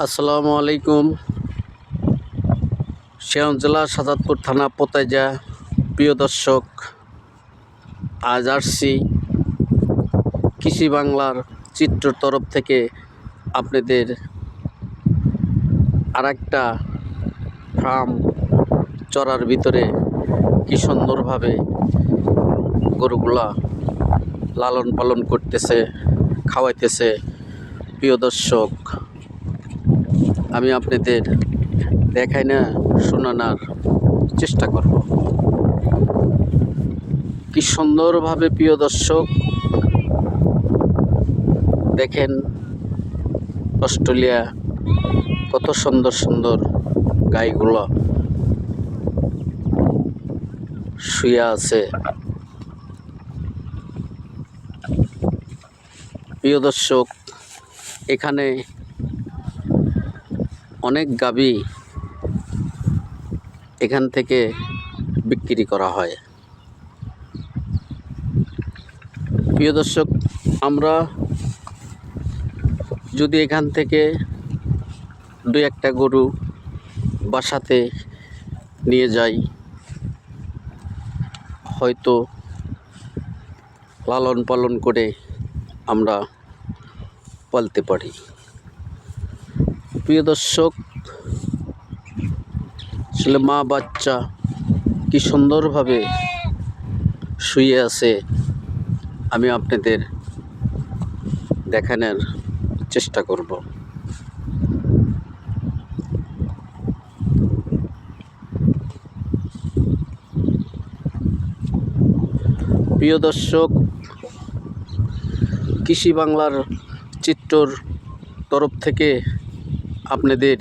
আসসালামু আলাইকুম। সিরাজগঞ্জ জেলা সাজাদপুর থানা পোতাইজা। প্রিয় দর্শক, আজ আসছি কৃষি বাংলার চিত্রর তরফ থেকে আপনাদের আরেকটা ফার্ম চড়ার ভিতরে কি সুন্দরভাবে গরুগুলা লালন পালন করতেছে, খাওয়াইতেছে। প্রিয় দর্শক, আমি আপনাদের দেখাই না শোনানোর চেষ্টা করব কি সুন্দরভাবে। প্রিয় দর্শক দেখেন, অস্ট্রেলিয়া কত সুন্দর সুন্দর গাইগুলো শুয়ে আছে। প্রিয় দর্শক, এখানে অনেক গাভী এখান থেকে বিক্রি করা হয়। প্রিয় দর্শক, আমরা যদি এখান থেকে দুই একটা গরু বাসাতে নিয়ে যাই, হয়তো লালন পালন করে আমরা পালতে পারি। প্রিয় দর্শক, আসলে মা বাচ্চা কি সুন্দরভাবে শুয়ে আছে, আমি আপনাদের দেখানোর চেষ্টা করব। প্রিয় দর্শক, কৃষি বাংলার চিত্রর তরফ থেকে আপনাদের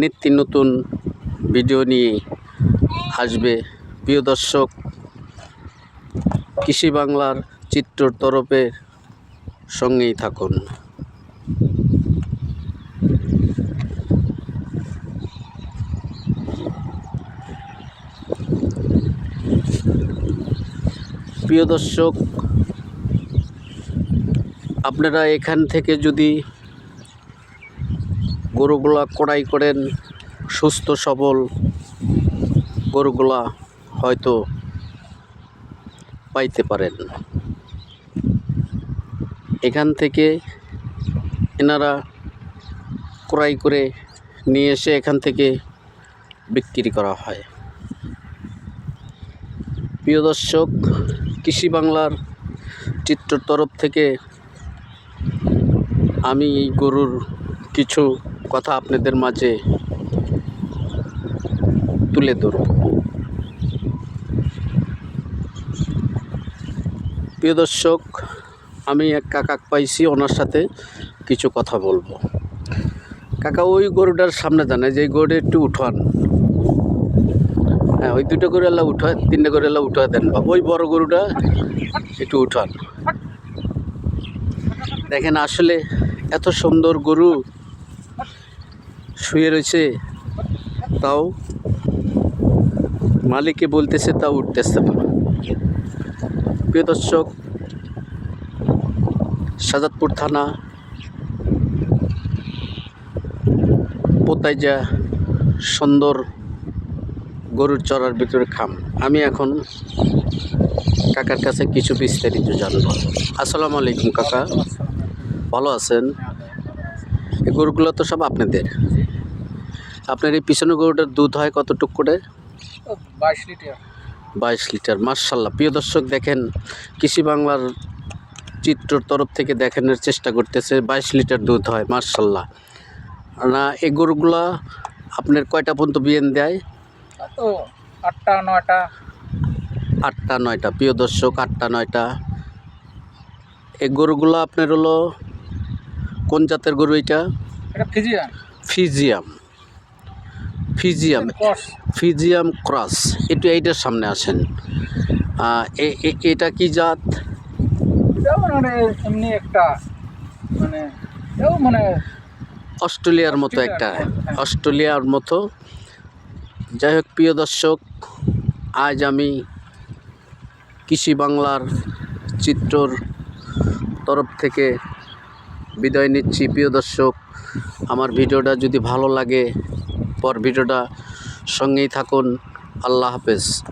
নিত্য নতুন ভিডিও নিয়ে আসবে। প্রিয় দর্শক, কৃষি বাংলার চিত্রর তরফের সঙ্গেই থাকুন। প্রিয় দর্শক, আপনারা এখান থেকে যদি গরুগুলা ক্রয় করেন, সুস্থ সবল গরুগুলা হয়তো পাইতে পারেন। এখান থেকে এনারা ক্রয় করে নিয়ে এসে এখান থেকে বিক্রি করা হয়। প্রিয় দর্শক, কৃষি বাংলার চিত্রর তরফ থেকে আমি এই গরুর কিছু কথা আপনাদের মাঝে তুলে ধরব। প্রিয় দর্শক, আমি এক কাকা পাইছি, ওনার সাথে কিছু কথা বলবো। কাকা, ওই গরুটার সামনে জানে যে গরুটা একটু উঠান। হ্যাঁ, ওই দুটো করে এলা উঠায়, তিনটে করে এলা উঠায় দেন। বা ওই বড় গরুটা একটু উঠান। দেখেন, আসলে এত সুন্দর গরু শুয়ে রয়েছে, তাও মালিকে বলতেছে তাও উঠতেছে না। প্রিয় দর্শক, সাজাদপুর থানা পোতাইজা সুন্দর গরুর চড়ার ভিতরে খাম। আমি এখন কাকার কাছে কিছু বিস্তারিত জানব। আসসালামু আলাইকুম কাকা, ভালো আছেন? এই গরুগুলো তো সব আপনাদের। আপনার এই পিছনে গরুটার দুধ হয় কতটুক করে? 22 লিটার। 22 লিটার, মার্শাল্লাহ। প্রিয় দর্শক দেখেন, কৃষি বাংলার চিত্রর তরফ থেকে দেখানোর চেষ্টা করতেছে 22 লিটার দুধ হয়, মার্শাল্লাহ। না, এই গরুগুলা আপনার কয়টা পর্যন্ত বিয়ান দেয়? তো 8টা 9টা। 8টা 9টা। প্রিয় দর্শক, 8টা 9টা। এই গরুগুলো আপনার হলো কোন জাতের গরু? এটা ফিজিয়ান। ফিজিয়াম। ফিজিয়াম ফিজিয়াম ক্রস। একটু এইটার সামনে আসেন। এটা কি জাত? মানে এমনি একটা মানে অস্ট্রেলিয়ার মতো একটা, অস্ট্রেলিয়ার মতো। যাই হোক, প্রিয় দর্শক, আজ আমি কৃষি বাংলার চিত্রর তরফ থেকে বিদায় নিচ্ছি প্রিয় দর্শক। আমার ভিডিওটা যদি ভালো লাগে ভিডিওটা সঙ্গেই থাকুন। আল্লাহ হাফেজ।